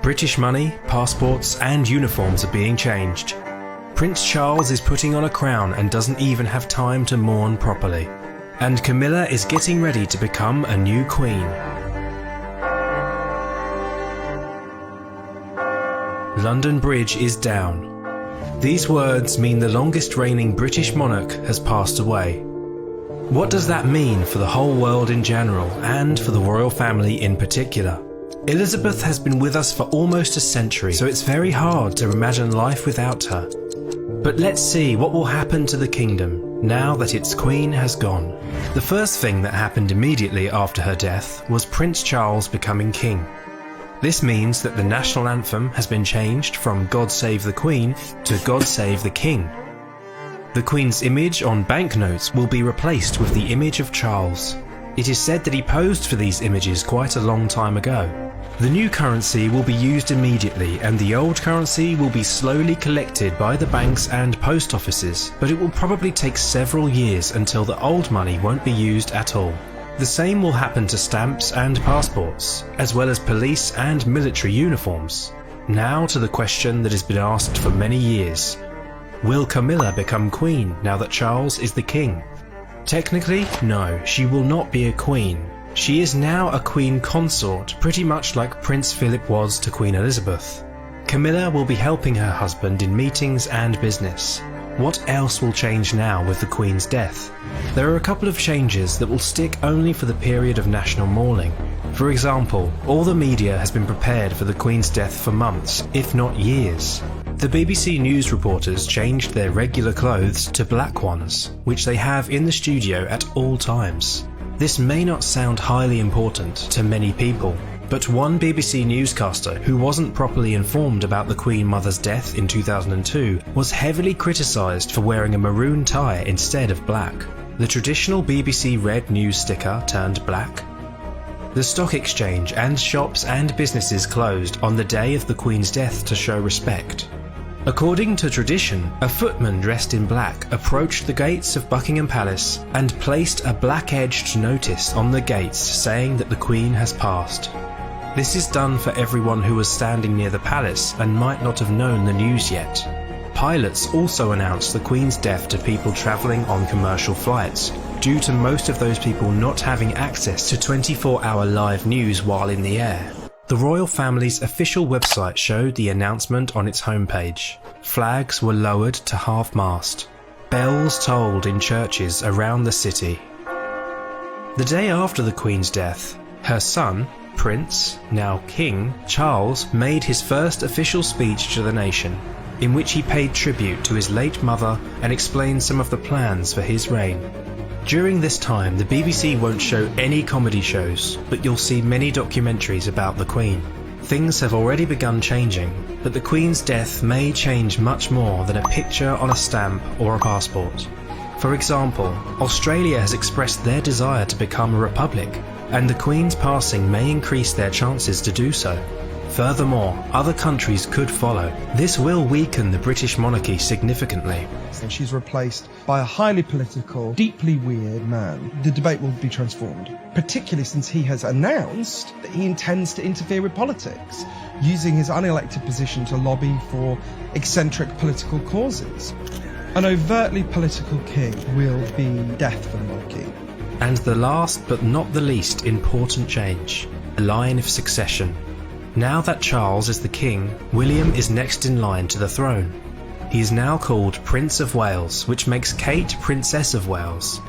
British money, passports and uniforms are being changed. Prince Charles is putting on a crown and doesn't even have time to mourn properly. And Camilla is getting ready to become a new queen. London Bridge is down. These words mean the longest reigning British monarch has passed away. What does that mean for the whole world in general and for the royal family in particular? Elizabeth has been with us for almost a century, so it's very hard to imagine life without her. But let's see what will happen to the kingdom now that its queen has gone. The first thing that happened immediately after her death was Prince Charles becoming king. This means that the national anthem has been changed from God Save the Queen to God Save the King. The Queen's image on banknotes will be replaced with the image of Charles. It is said that he posed for these images quite a long time ago. The new currency will be used immediately and the old currency will be slowly collected by the banks and post offices, but it will probably take several years until the old money won't be used at all. The same will happen to stamps and passports, as well as police and military uniforms. Now to the question that has been asked for many years. Will Camilla become queen now that Charles is the king? Technically, no, she will not be a queen. She is now a queen consort, pretty much like Prince Philip was to Queen Elizabeth. Camilla will be helping her husband in meetings and business. What else will change now with the Queen's death? There are a couple of changes that will stick only for the period of national mourning. For example, all the media has been prepared for the Queen's death for months, if not years. The BBC News reporters changed their regular clothes to black ones, which they have in the studio at all times. This may not sound highly important to many people, but one BBC newscaster who wasn't properly informed about the Queen Mother's death in 2002 was heavily criticised for wearing a maroon tie instead of black. The traditional BBC Red News sticker turned black. The stock exchange and shops and businesses closed on the day of the Queen's death to show respect. According to tradition, a footman dressed in black approached the gates of Buckingham Palace and placed a black-edged notice on the gates saying that the Queen has passed. This is done for everyone who was standing near the palace and might not have known the news yet. Pilots also announced the Queen's death to people travelling on commercial flights, due to most of those people not having access to 24-hour live news while in the air. The royal family's official website showed the announcement on its homepage. Flags were lowered to half-mast. Bells tolled in churches around the city. The day after the Queen's death, her son, Prince, now King, Charles made his first official speech to the nation, in which he paid tribute to his late mother and explained some of the plans for his reign. During this time, the BBC won't show any comedy shows, but you'll see many documentaries about the Queen. Things have already begun changing, but the Queen's death may change much more than a picture on a stamp or a passport. For example, Australia has expressed their desire to become a republic, and the Queen's passing may increase their chances to do so. Furthermore, other countries could follow. This will weaken the British monarchy significantly. And she's replaced by a highly political, deeply weird man. The debate will be transformed, particularly since he has announced that he intends to interfere with politics, using his unelected position to lobby for eccentric political causes. An overtly political king will be death for the monarchy. And the last but not the least important change, a line of succession. Now that Charles is the king, William is next in line to the throne. He is now called Prince of Wales, which makes Kate Princess of Wales,